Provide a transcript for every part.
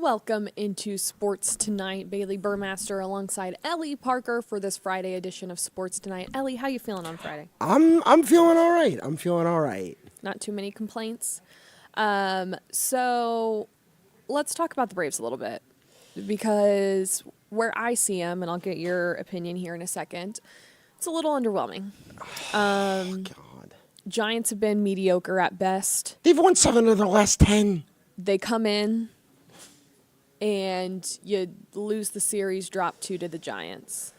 Welcome into Sports Tonight. Bailey Burmaster alongside Ellie Parker for this Friday edition of Sports Tonight. Ellie, how you feeling on Friday? I'm feeling all right. I'm feeling all right. Not too many complaints. So let's talk about the Braves a little bit, because where I see them, and I'll get your opinion here in a second, it's a little underwhelming. God. Giants have been mediocre at best. They've won 7 of their last 10. They come in and you lose the series, drop 2 to the Giants.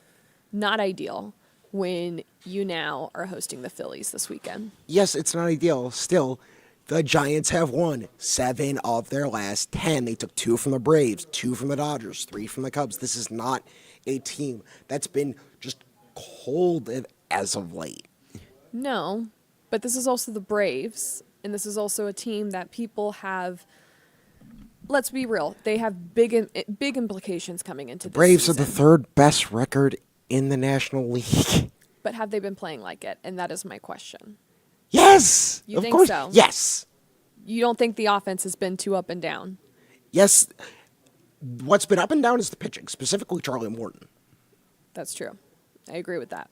Not ideal when you now are hosting the Phillies this weekend. Yes, it's not ideal. Still, the Giants have won 7 of their last 10. They took 2 from the Braves, 2 from the Dodgers, 3 from the Cubs. This is not a team that's been just cold as of late. No, but this is also the Braves, and this is also a team that people have. Let's be real. They have big implications coming into this Braves season. are the 3rd best record in the National League. But have they been playing like it? And that is my question. Yes. You of think course. so? Yes. You don't think the offense has been too up and down? Yes. What's been up and down is the pitching, specifically Charlie Morton. That's true. I agree with that.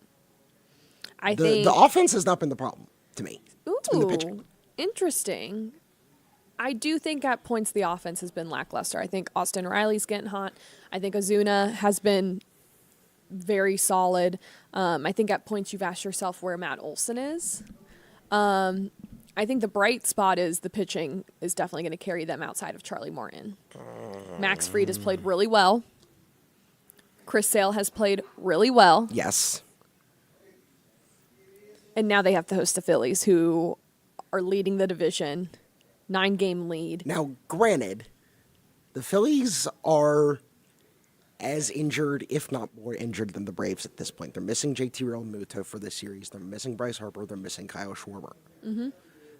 I think the offense has not been the problem to me. It's been the Ooh, pitching. interesting. I do think at points the offense has been lackluster. I think Austin Riley's getting hot. I think Ozuna has been very solid. I think at points you've asked yourself where Matt Olson is. I think the bright spot is the pitching is definitely going to carry them outside of Charlie Morton. Max Fried has played really well. Chris Sale has played really well. Yes. And now they have to host the Phillies, who are leading the division. 9-game lead. Now, granted, the Phillies are as injured, if not more injured, than the Braves at this point. They're missing JT Realmuto for this series. They're missing Bryce Harper. They're missing Kyle Schwarber. Mm-hmm.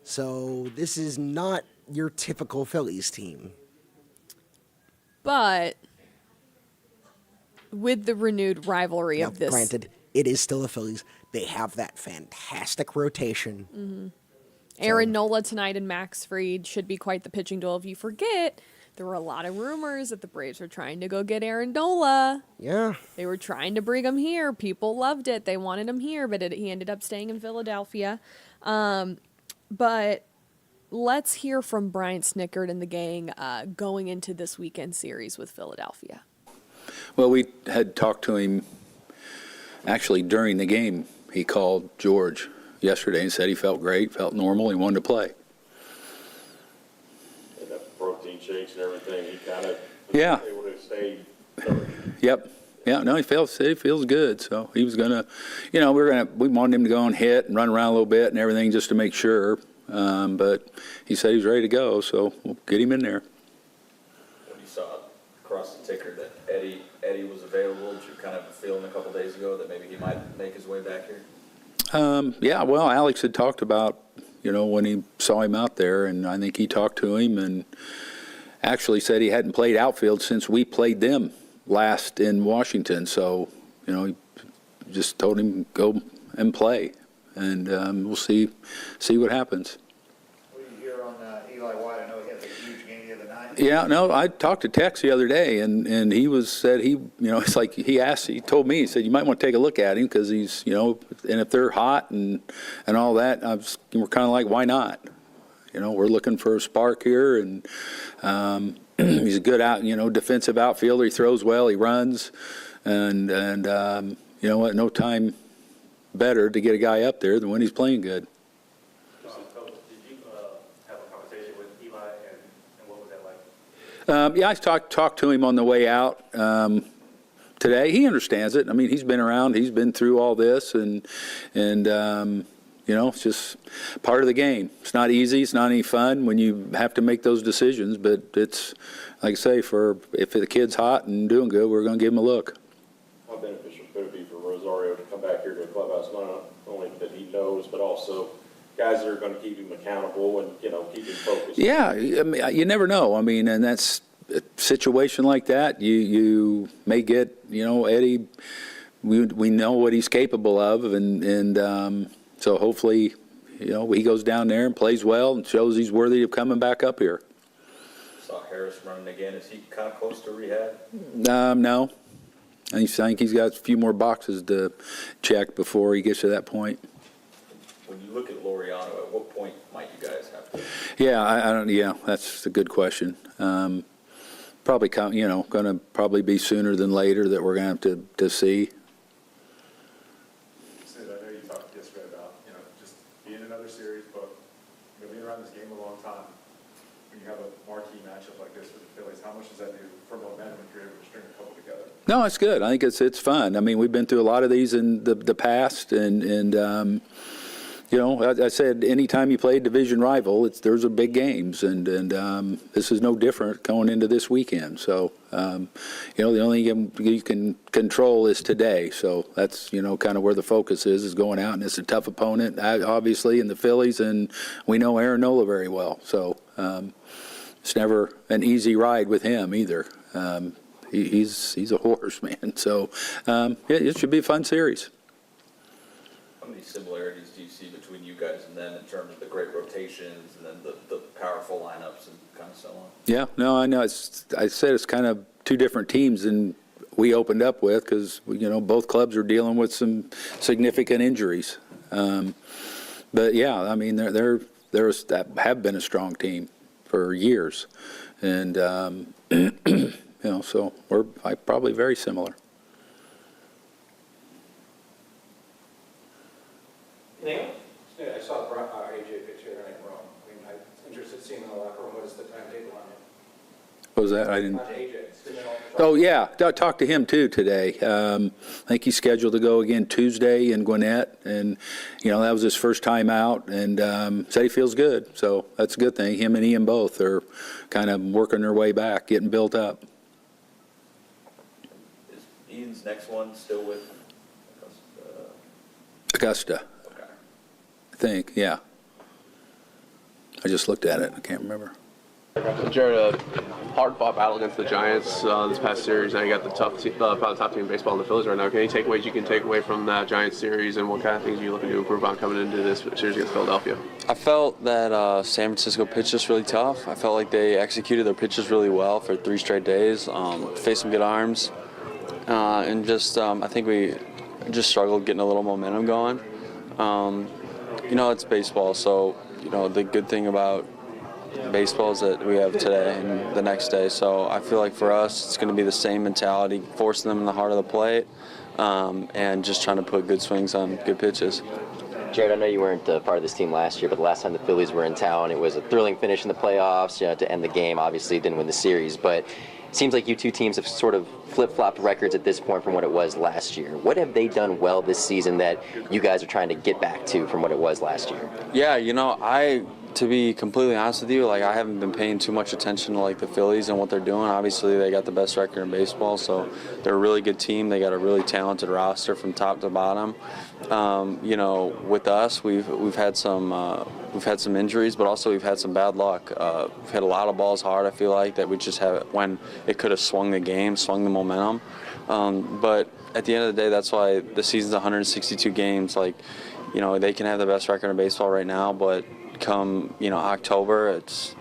So this is not your typical Phillies team. But with the renewed rivalry Now, of this. granted, it is still the Phillies. They have that fantastic rotation. Mm-hmm. Aaron Nola tonight and Max Fried should be quite the pitching duel. If you forget, there were a lot of rumors that the Braves were trying to go get Aaron Nola. Yeah. They were trying to bring him here. People loved it. They wanted him here, but he ended up staying in Philadelphia. But let's hear from Brian Snickard and the gang going into this weekend series with Philadelphia. Well, we had talked to him actually during the game. He called George yesterday and said he felt great, felt normal, he wanted to play. And that protein shakes and everything, he kind of able to stay. Yep. Yeah, no, he feels good. So he was gonna, we wanted him to go and hit and run around a little bit and everything just to make sure. But he said he was ready to go, so we'll get him in there. When you saw across the ticker that Eddie was available, did you kind of feeling a couple days ago that maybe he might make his way back here? Yeah, well, Alex had talked about, when he saw him out there, and I think he talked to him and actually said he hadn't played outfield since we played them last in Washington. So, he just told him go and play, and we'll see what happens. What do you hear on Eli White? I know he had a huge game the other night. Yeah, no, I talked to Tex the other day, and he said it's like he told me, he said you might want to take a look at him because he's, and if they're hot and all that, we're kind of like, why not? We're looking for a spark here, and he's a good defensive outfielder. He throws well, he runs, and you know what? No time better to get a guy up there than when he's playing good. Did you have a conversation with Eli, and what was that like? Yeah, I talked to him on the way out today. He understands it. I mean, he's been around. He's been through all this, and it's just part of the game. It's not easy. It's not any fun when you have to make those decisions. But it's, like I say, if the kid's hot and doing good, we're going to give him a look. How beneficial could it be for Rosario to come back here to the clubhouse, not only that he knows, but also guys that are going to keep him accountable and, keep him focused? Yeah, I mean, you never know. I mean, and that's a situation like that. You may get, Eddie, we know what he's capable of, and so hopefully, he goes down there and plays well and shows he's worthy of coming back up here. saw Harris running again. Is he kind of close to rehab? No. I think he's got a few more boxes to check before he gets to that point. When you look at Laureano, at what point might you guys have to? Yeah, I don't. Yeah, that's a good question. Probably, going to probably be sooner than later that we're going to have to see. Sid, I know you talked yesterday about, just being in another series, but being around this game a long time. When you have a marquee matchup like this with the Phillies, how much does that do for momentum if you're able to string a couple together? No, it's good. I think it's fun. I mean, we've been through a lot of these in the past, and I said anytime you play a division rival, there's a big games, and this is no different going into this weekend. So, the only game you can control is today. So that's kind of where the focus is going out, and it's a tough opponent, obviously, in the Phillies, and we know Aaron Nola very well. So it's never an easy ride with him either. He's a horse, man. So it should be a fun series. How many similarities do you see between you guys and them in terms of the great rotations and then the powerful lineups and kind of so on? Yeah, no, I know. I said it's kind of two different teams than we opened up with because, both clubs are dealing with some significant injuries. But, yeah, I mean, they're have been a strong team for years. And, so we're probably very similar. Anything else? Yeah, I saw AJ pitch here tonight in Rome. I mean, I'm interested in seeing him in the locker room. What is the timetable on it? What was that? I didn't. On AJ. Oh, yeah. I talked to him, too, today. I think he's scheduled to go again Tuesday in Gwinnett. And, that was his first time out. And said he feels good. So that's a good thing. Him and Ian both are kind of working their way back, getting built up. Is Ian's next one still with Augusta. Okay. I think, yeah. I just looked at it. I can't remember. Jared, a hard-fought battle against the Giants this past series. Now you got the probably the top team in baseball in the Phillies right now. Any takeaways you can take away from that Giants series, and what kind of things are you looking to improve on coming into this series against Philadelphia? I felt that San Francisco pitched us really tough. I felt like they executed their pitches really well for 3 straight days, faced some good arms, and just I think we just struggled getting a little momentum going. It's baseball, so the good thing about baseball is that we have today and the next day. So I feel like for us, it's going to be the same mentality, forcing them in the heart of the plate, and just trying to put good swings on good pitches. Jared, I know you weren't part of this team last year, but the last time the Phillies were in town, it was a thrilling finish in the playoffs to end the game. Obviously, didn't win the series, but it seems like you two teams have sort of flip-flopped records at this point from what it was last year. What have they done well this season that you guys are trying to get back to from what it was last year? Yeah, to be completely honest with you, I haven't been paying too much attention to the Phillies and what they're doing. Obviously, they got the best record in baseball, so they're a really good team. They got a really talented roster from top to bottom. With us, we've had some injuries, but also we've had some bad luck. We've hit a lot of balls hard. I feel like that we just have when it could have swung the game, swung the momentum. But at the end of the day, that's why the season's 162 games. They can have the best record in baseball right now, but come October, it's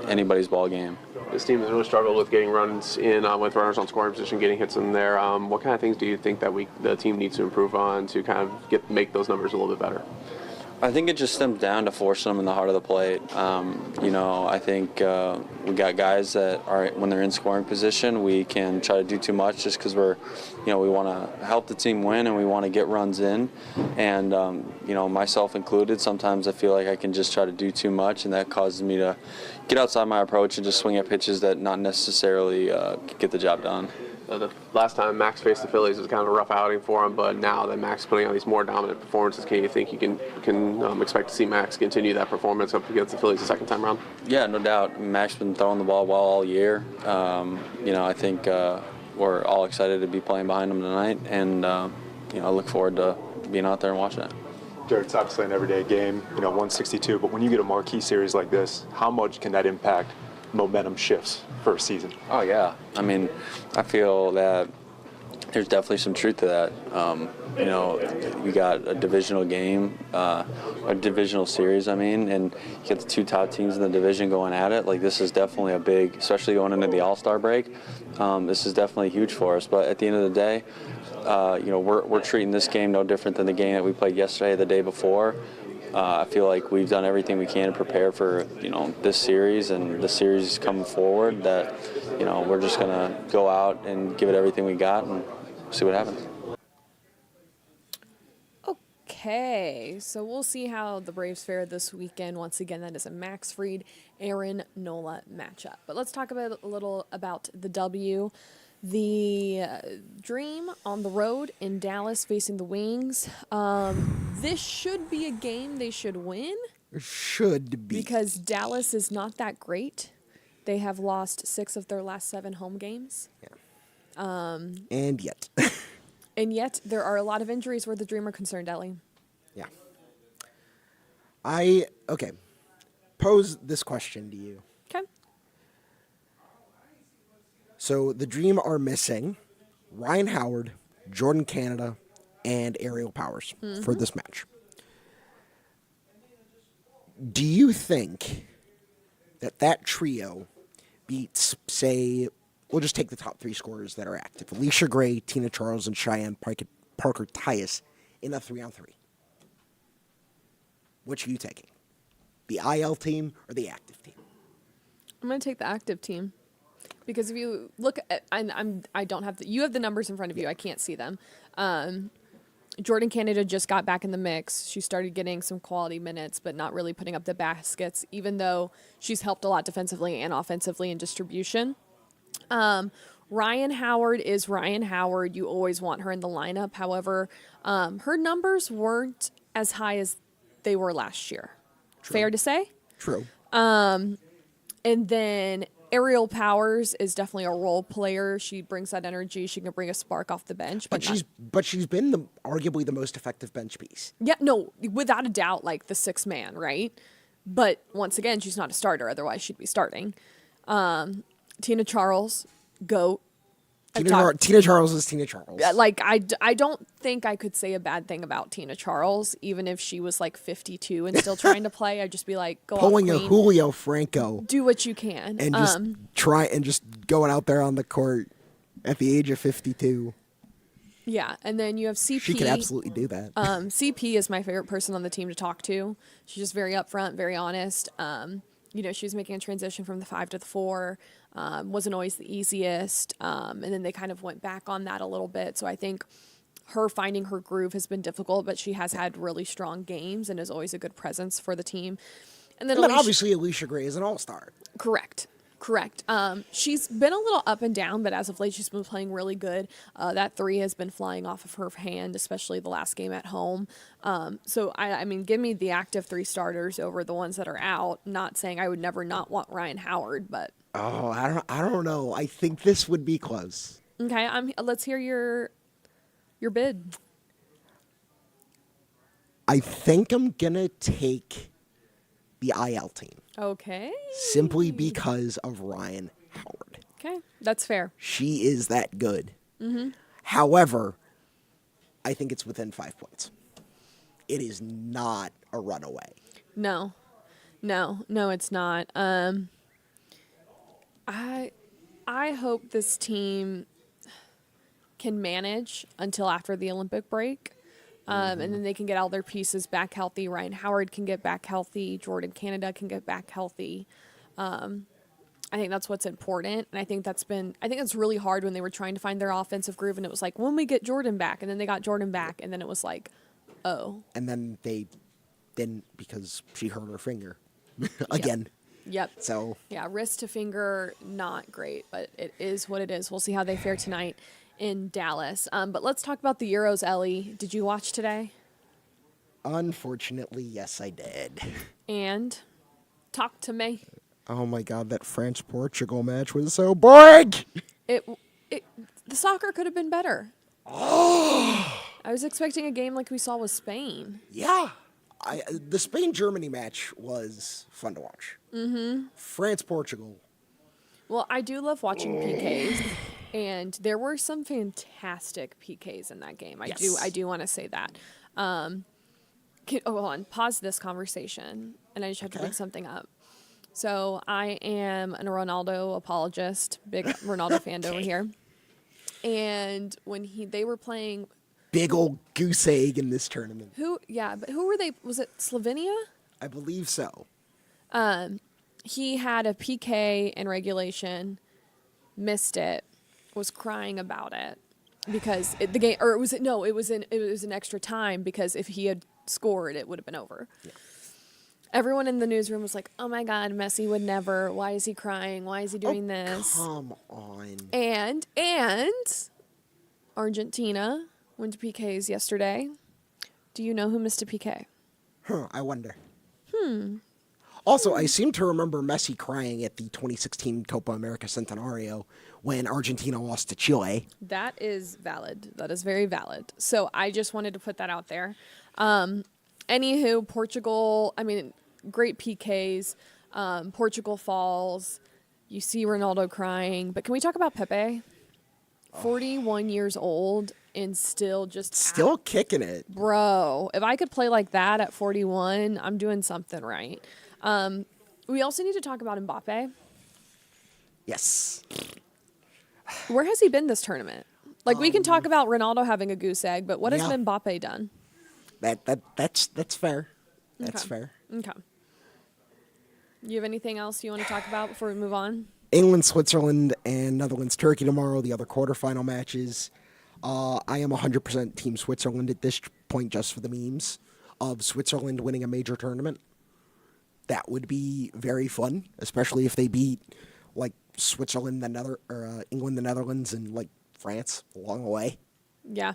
anybody's ball game. This team has really struggled with getting runs in with runners on scoring position, getting hits in there. What kind of things do you think that the team needs to improve on to kind of make those numbers a little bit better? I think it just stems down to forcing them in the heart of the plate. I think we got guys that are when they're in scoring position, we can try to do too much just because we want to help the team win and we want to get runs in. And myself included, sometimes I feel like I can just try to do too much, and that causes me to get outside my approach and just swing at pitches that not necessarily get the job done. The last time Max faced the Phillies was kind of a rough outing for him, but now that Max is putting on these more dominant performances, can you think you can expect to see Max continue that performance up against the Phillies the second time around? Yeah, no doubt. Max has been throwing the ball well all year. I think we're all excited to be playing behind him tonight, and I look forward to being out there and watching it. Jared, it's obviously an everyday game, 162, but when you get a marquee series like this, how much can that impact momentum shifts for a season? Oh, yeah. I mean, I feel that there's definitely some truth to that. You know, we got a divisional game, a divisional series, and you get the two top teams in the division going at it. Like, this is definitely a big, especially going into the All-Star break. This is definitely huge for us. But at the end of the day, you know, we're treating this game no different than the game that we played yesterday, the day before. I feel like we've done everything we can to prepare for, you know, this series and the series coming forward, that, you know, we're just going to go out and give it everything we got and see what happens. Okay, so we'll see how the Braves fare this weekend. Once again, that is a Max Fried, Aaron Nola matchup. But let's talk a little about the W. The Dream on the road in Dallas facing the Wings. This should be a game they should win. Should be. Because Dallas is not that great. They have lost 6 of their last 7 home games. Yeah. And yet. And yet, there are a lot of injuries where the Dream are concerned, Ellie. Yeah. Okay. Pose this question to you. Okay. So the Dream are missing Ryan Howard, Jordan Canada, and Aerial Powers for this match. Do you think that trio beats, say, we'll just take the top 3 scorers that are active: Alicia Gray, Tina Charles, and Cheyenne Parker Tyus in a 3-on-3? Which are you taking? The IL team or the active team? I'm going to take the active team. Because if you look at, I don't have you have the numbers in front of you. I can't see them. Jordan Canada just got back in the mix. She started getting some quality minutes, but not really putting up the baskets, even though she's helped a lot defensively and offensively in distribution. Ryan Howard is Ryan Howard. You always want her in the lineup. However, her numbers weren't as high as they were last year. True. Fair to say? True. And then Aerial Powers is definitely a role player. She brings that energy. She can bring a spark off the bench. But she's been arguably the most effective bench piece. Yeah, no, without a doubt, like the 6th man, right? But once again, she's not a starter. Otherwise, she'd be starting. Tina Charles, GOAT. Tina Charles is Tina Charles. Like, I don't think I could say a bad thing about Tina Charles, even if she was like 52 and still trying to play. I'd just be like, go pulling off, a queen. Julio Franco. Do what you can. And just going out there on the court at the age of 52. Yeah, and then you have CP. She could absolutely do that. CP is my favorite person on the team to talk to. She's just very upfront, very honest. You know, she was making a transition from the 5 to the 4. Wasn't always the easiest. And then they kind of went back on that a little bit. So I think her finding her groove has been difficult, but she has had really strong games and is always a good presence for the team. And then obviously Alicia Gray is an all-star. Correct. She's been a little up and down, but as of late, she's been playing really good. That 3 has been flying off of her hand, especially the last game at home. So, I mean, give me the active 3 starters over the ones that are out. Not saying I would never not want Ryan Howard, but... Oh, I don't know. I think this would be close. Okay, let's hear your bid. I think I'm going to take the IL team. Okay. Simply because of Ryan Howard. Okay, that's fair. She is that good. Mm-hmm. However, I think it's within 5 points. It is not a runaway. No, it's not. I hope this team can manage until after the Olympic break. And then they can get all their pieces back healthy. Ryan Howard can get back healthy. Jordan Canada can get back healthy. I think that's what's important. And I think that's really hard when they were trying to find their offensive groove. And it was like, when we get Jordan back, and then they got Jordan back. And then it was like, oh. And then they didn't because she hurt her finger again. Yep. So. Yeah, wrist to finger, not great, but it is what it is. We'll see how they fare tonight in Dallas. But let's talk about the Euros, Ellie. Did you watch today? Unfortunately, yes, I did. And talk to me. Oh my God, that France-Portugal match was so boring. The soccer could have been better. I was expecting a game like we saw with Spain. Yeah. The Spain-Germany match was fun to watch. Mm-hmm. France-Portugal. Well, I do love watching PKs. And there were some fantastic PKs in that game. I do want to say that. Hold on, pause this conversation, and I just have to bring something up. So I am a Ronaldo apologist, big Ronaldo fan over here. And when they were playing, Big old goose egg in this tournament. but who were they? Was it Slovenia? I believe so. He had a PK in regulation, missed it, was crying about it because the game, or was it? No, it was an extra time because if he had scored, it would have been over. Yeah. Everyone in the newsroom was like, "Oh my God, Messi would never. Why is he crying? Why is he doing this?" Come on. And Argentina went to PKs yesterday. Do you know who missed a PK? I wonder. Also, I seem to remember Messi crying at the 2016 Copa America Centenario when Argentina lost to Chile. That is valid. That is very valid. So I just wanted to put that out there. Anywho, Portugal, great PKs. Portugal falls. You see Ronaldo crying. But can we talk about Pepe? 41 years old and still kicking it. Bro, if I could play like that at 41, I'm doing something right. We also need to talk about Mbappe. Yes. Where has he been this tournament? Like, we can talk about Ronaldo having a goose egg, but what has Mbappe done? That's fair. That's fair. Okay. You have anything else you want to talk about before we move on? England, Switzerland, and Netherlands, Turkey tomorrow, the other quarterfinal matches. I am 100% Team Switzerland at this point just for the memes of Switzerland winning a major tournament. That would be very fun, especially if they beat, like, Switzerland, England, the Netherlands, and, like, France along the way. Yeah.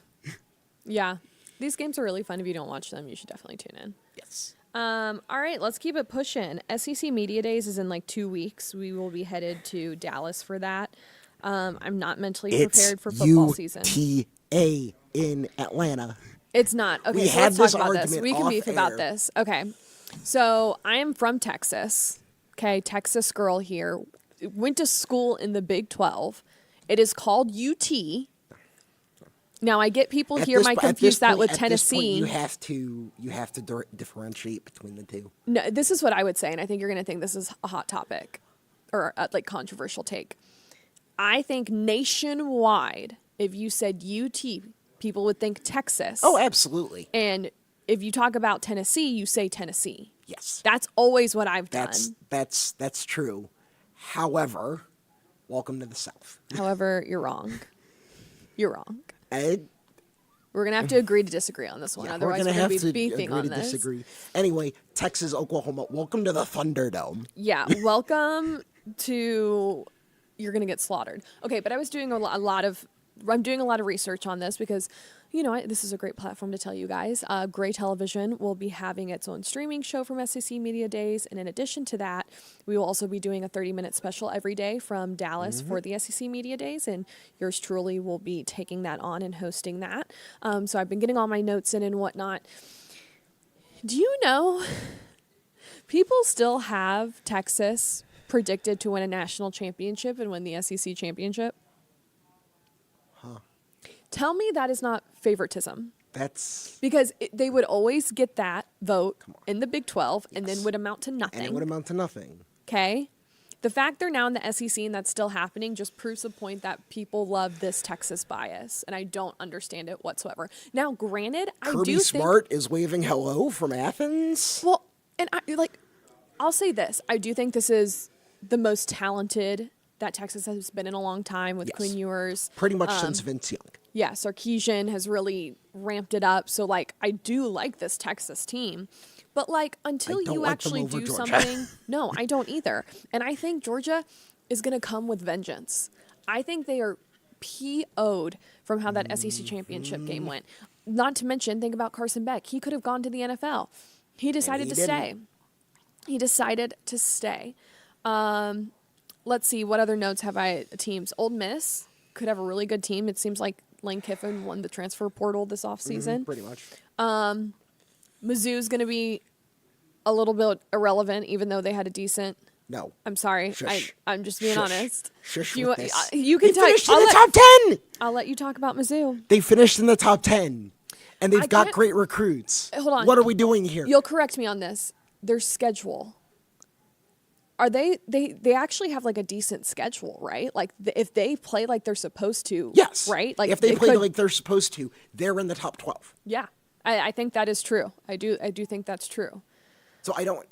Yeah. These games are really fun. If you don't watch them, you should definitely tune in. Yes. All right, let's keep it pushing. SEC Media Days is in like 2 weeks. We will be headed to Dallas for that. I'm not mentally prepared for football season. UTA in Atlanta. It's not. Okay, so let's talk about this. We can beef about this. Okay. So I am from Texas. Okay, Texas girl here. Went to school in the Big 12. It is called UT. Now I get people here might confuse that with Tennessee. At this point, you have to differentiate between the two. No, this is what I would say, and I think you're going to think this is a hot topic or a, like, controversial take. I think nationwide, if you said UT, people would think Texas. Oh, absolutely. And if you talk about Tennessee, you say Tennessee. Yes. That's always what I've done. That's true. However, welcome to the South. However, you're wrong. You're wrong. We're going to have to agree to disagree on this one. Yeah, otherwise, we're going to be beefing on this. Disagree. Anyway, Texas, Oklahoma, welcome to the Thunderdome. Yeah, welcome to... You're going to get slaughtered. Okay, but I was doing I'm doing a lot of research on this because, you know, this is a great platform to tell you guys. Gray Television will be having its own streaming show from SEC Media Days. And in addition to that, we will also be doing a 30-minute special every day from Dallas for the SEC Media Days. And yours truly will be taking that on and hosting that. So I've been getting all my notes in and whatnot. Do you know people still have Texas predicted to win a national championship and win the SEC championship? Tell me that is not favoritism. That's... Because they would always get that vote in the Big 12 and then would amount to nothing. And it would amount to nothing. Okay? The fact they're now in the SEC and that's still happening just proves the point that people love this Texas bias, and I don't understand it whatsoever. Now, granted, Kirby Smart is waving hello from Athens? Well, and I'll say this. I do think this is the most talented that Texas has been in a long time with Quinn Ewers. Pretty much since Vince Young. Yeah, Sarkisian has really ramped it up. So, like, I do like this Texas team. But, like, until you actually do something... No, I don't either. And I think Georgia is going to come with vengeance. I think they are PO'd from how that SEC championship game went. Not to mention, think about Carson Beck. He could have gone to the NFL. He decided to stay. He decided to stay. Let's see, what other notes have I? Teams. Ole Miss could have a really good team. It seems like Lane Kiffin won the transfer portal this offseason. Pretty much. Mizzou's going to be a little bit irrelevant, even though they had a decent No. I'm sorry. Shush. I'm just being Shush. honest. Shush You, with this. you can They talk. finished in the top 10. I'll let you talk about Mizzou. They finished in the top 10, and they've I got can't- great recruits. Hold on. What are we doing here? You'll correct me on this. Their schedule. Are they actually have like a decent schedule, right? Like if they play like they're supposed to, Yes. right? Like if they play could- like they're supposed to, they're in the top 12. yeah, I think that is true. I do think that's true. So I don't.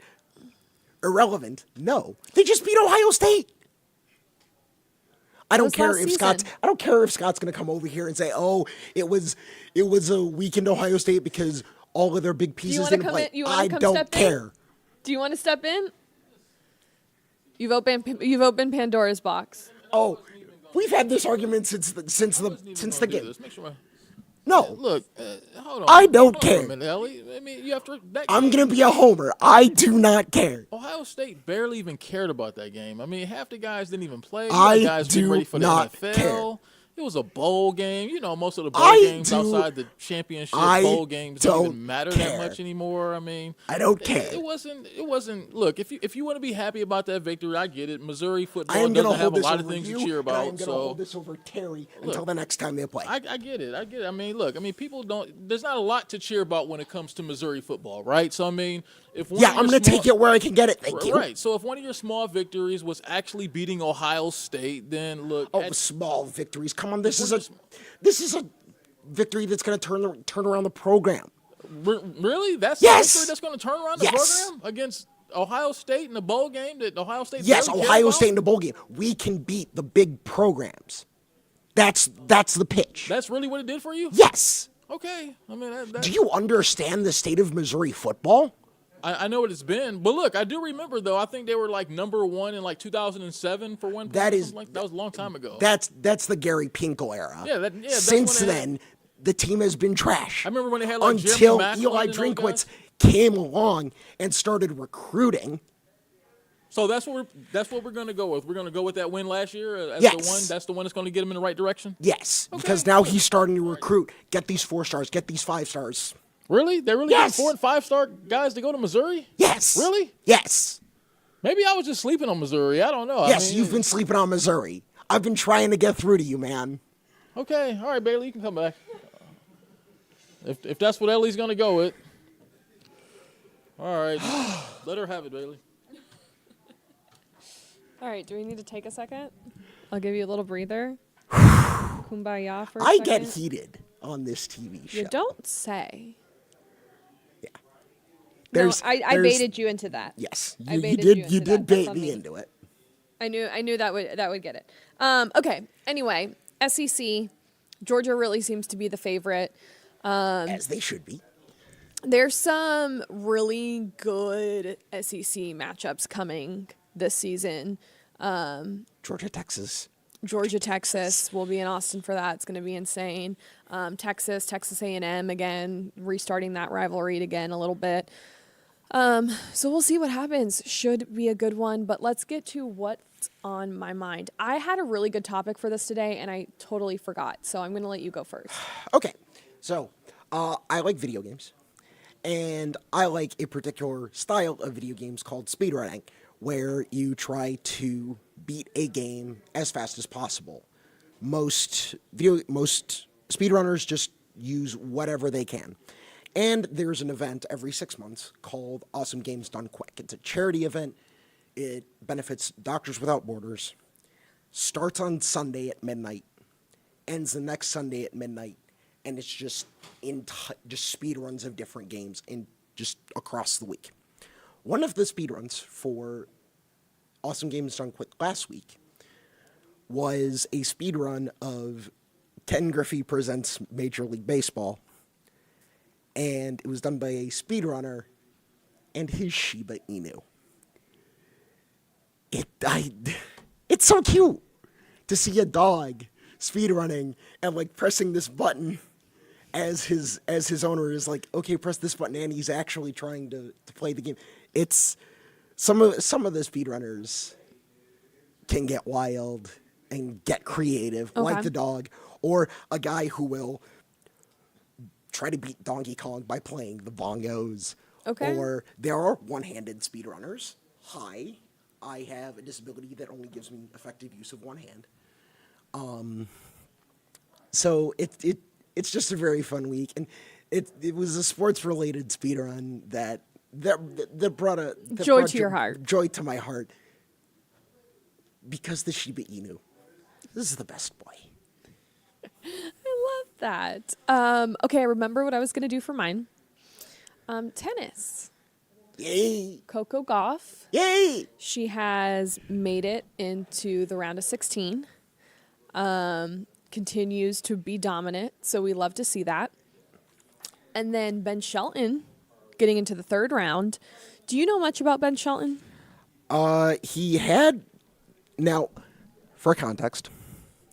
Irrelevant. No, they just beat Ohio State. I don't was care last if Scott's. season. I don't care if Scott's going to come over here and say, "Oh, it was a weekend Ohio State because all of their big Do you pieces want to didn't come play." in? You want to I come don't step care. in? Do you want to step in? You've opened Pandora's box. Oh, we've had this argument since the game. Let's make sure. No, Look, hold on. I don't Hold on care. a minute, Ellie. I mean, you have to. I'm going to be a homer. I do not care. Ohio State barely even cared about that game. I mean, half the guys didn't even play. I guys getting do ready for the not NFL. care. It was a bowl game. You know, most of the bowl I games do- outside the championship I bowl games don't don't even matter care. that much anymore. I mean, I don't care. It wasn't. Look, if you want to be happy about that victory, I get it. Missouri I football am going to doesn't have hold a this lot of over things you, to cheer and I am about. going to So hold this over Terry until the next time they play. I get it. I mean, look. I mean, people don't. There's not a lot to cheer about when it comes to Missouri football, right? So I mean, if one Yeah, of your I'm going to take it where I can get it. Thank you. Right. So if one of your small victories was actually beating Ohio State, then look. Oh, small victories. Come on, this is a victory that's going to turn around the program. Really? That's Yes! the victory that's going to turn around the Yes! program against Ohio State in the bowl game that Ohio State. Yes, barely cared Ohio about? State in the bowl game. We can beat the big programs. That's the pitch. That's really what it did for you? Yes. Okay. I mean, Do you understand the state of Missouri football? I know what it's been, but look, I do remember though. I think they were like number 1 in like 2007 for one. That is that was a long time ago. That's the Gary Pinkel era. Yeah, that's Since when they- then, the team has been trash. I remember when they had like Jeremy until Maclin Eli and those Drinkwitz guys. came along and started recruiting. So that's what we're going to go with. We're going to go with that win last year as Yes. the one. That's the one that's going to get them in the right direction. Yes, because now he's starting to recruit. Get these 4 stars. Get these 5 stars. Really? They're really Yes. getting 4 and 5-star guys to go to Missouri? Yes. Really? Yes. Maybe I was just sleeping on Missouri. I don't know. Yes, I mean, you've been sleeping on Missouri. I've been trying to get through to you, man. Okay. All right, Bailey, you can come back. If that's what Ellie's going to go with. All right. Let her have it, Bailey. All right, do we need to take a second? I'll give you a little breather. Kumbaya for a I second. get heated on this TV show. You don't say. Yeah. No, I baited you into that. Yes, I you baited did. you into You that. did That's bait on me me. into it. I knew that would get it. Okay. Anyway, SEC, Georgia really seems to be the favorite. As they should be. There's some really good SEC matchups coming this season. Georgia, Texas. Georgia, Texas. We'll be in Austin for that. It's going to be insane. Texas A&M again, restarting that rivalry again a little bit. So we'll see what happens. Should be a good one, but let's get to what's on my mind. I had a really good topic for this today, and I totally forgot. So I'm going to let you go first. Okay, so I like video games, and I like a particular style of video games called speedrunning, where you try to beat a game as fast as possible. Most speedrunners just use whatever they can. And there's an event every 6 months called Awesome Games Done Quick. It's a charity event. It benefits Doctors Without Borders. Starts on Sunday at midnight. Ends the next Sunday at midnight. And it's just speed runs of different games and just across the week. One of the speed runs for Awesome Games Done Quick last week was a speed run of Ken Griffey Presents Major League Baseball. And it was done by a speedrunner and his Shiba Inu. It's so cute to see a dog speedrunning and like pressing this button as his owner is like, okay, press this button, and he's actually trying to play the game. It's some of the speedrunners can get wild and get creative, like the dog, or a guy who will try to beat Donkey Kong by playing the bongos. Okay. Or there are one-handed speedrunners. Hi. I have a disability that only gives me effective use of one hand. So it's just a very fun week, and it was a sports related speed run that brought Joy to your heart. Joy to my heart, because the Shiba Inu. This is the best boy. I love that. Okay, I remember what I was going to do for mine. Tennis. Yay! Coco Gauff. Yay! She has made it into the round of 16. Continues to be dominant, so we love to see that. And then Ben Shelton getting into the third round. Do you know much about Ben Shelton? He had, now, for context,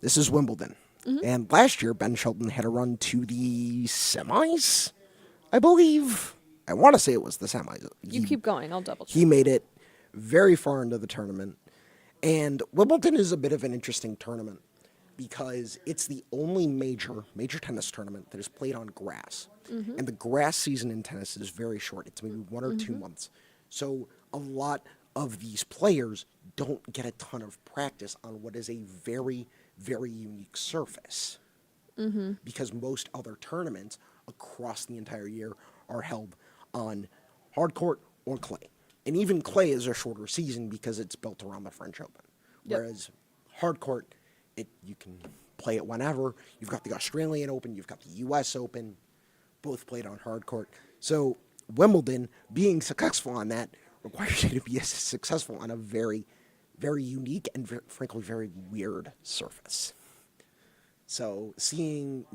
this is Wimbledon. And last year, Ben Shelton had a run to the semis, I believe. I want to say it was the semis. You keep going. I'll double check. He made it very far into the tournament. And Wimbledon is a bit of an interesting tournament because it's the only major tennis tournament that is played on grass. And the grass season in tennis is very short. It's maybe 1 or 2 months. So a lot of these players don't get a ton of practice on what is a very, very unique surface. Because most other tournaments across the entire year are held on hard court or clay. And even clay is a shorter season because it's built around the French Open. Whereas hard court, you can play it whenever. You've got the Australian Open, you've got the US Open, both played on hard court. So Wimbledon, being successful on that, requires you to be successful on a very, very unique and frankly very weird surface. So seeing,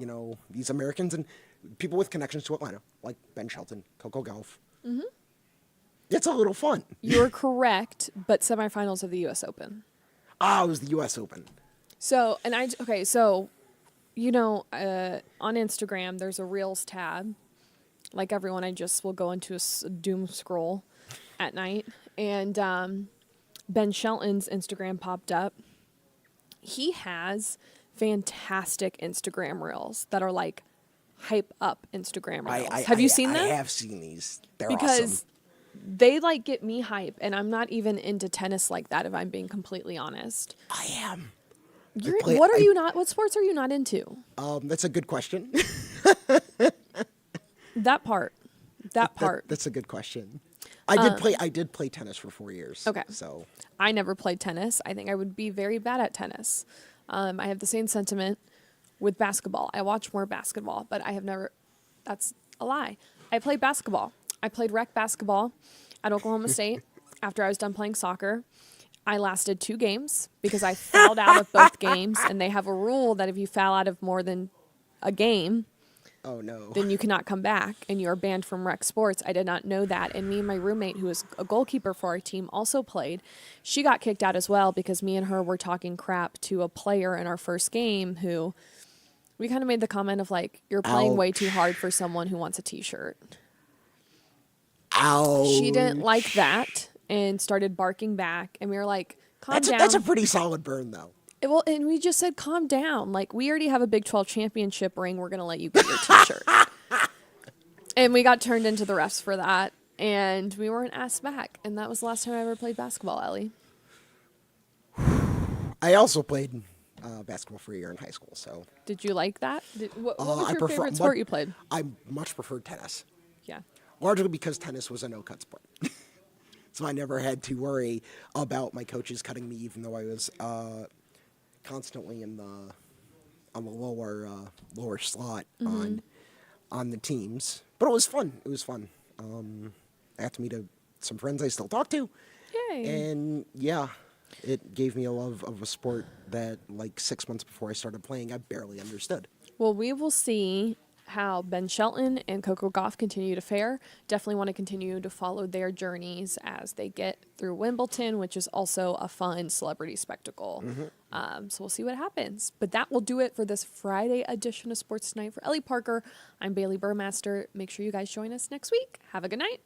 these Americans and people with connections to Atlanta, like Ben Shelton, Coco Gauff, it's a little fun. You're correct, but semifinals of the U.S. Open. It was the U.S. Open. So, on Instagram, there's a Reels tab. Like everyone, I just will go into a doom scroll at night. And Ben Shelton's Instagram popped up. He has fantastic Instagram Reels that are like hype up Instagram Reels. Have you seen them? I have seen these. They're because awesome. They like get me hype, and I'm not even into tennis like that, if I'm being completely honest. I am. What sports are you not into? That's a good question. That part. That's a good question. I did play tennis for 4 years. Okay. So I never played tennis. I think I would be very bad at tennis. I have the same sentiment with basketball. I watch more basketball, but I have never. That's a lie. I played basketball. I played rec basketball at Oklahoma State after I was done playing soccer. I lasted 2 games because I fouled out of both games, and they have a rule that if you foul out of more than a game, oh no, then you cannot come back, and you are banned from rec sports. I did not know that, and me and my roommate, who was a goalkeeper for our team, also played. She got kicked out as well because me and her were talking crap to a player in our first game who we kind of made the comment of like, you're playing way too hard for someone who wants a t-shirt. Ouch. She didn't like that and started barking back, and we were like, calm down. That's a pretty solid burn, though. Well, and we just said, calm down. Like, we already have a Big 12 championship ring. We're going to let you get your t-shirt. And we got turned into the refs for that, and we weren't asked back. And that was the last time I ever played basketball, Ellie. I also played basketball for a year in high school, so. Did you like that? What was your favorite sport you played? I much preferred tennis. Yeah. Largely because tennis was a no-cut sport. So I never had to worry about my coaches cutting me, even though I was constantly on the lower slot on the teams. But it was fun. It was fun. I got to meet some friends I still talk to. Yay. And yeah, it gave me a love of a sport that, like 6 months before I started playing, I barely understood. Well, we will see how Ben Shelton and Coco Gauff continue to fare. Definitely want to continue to follow their journeys as they get through Wimbledon, which is also a fun celebrity spectacle. So we'll see what happens. But that will do it for this Friday edition of Sports Tonight. For Ellie Parker, I'm Bailey Burmaster. Make sure you guys join us next week. Have a good night.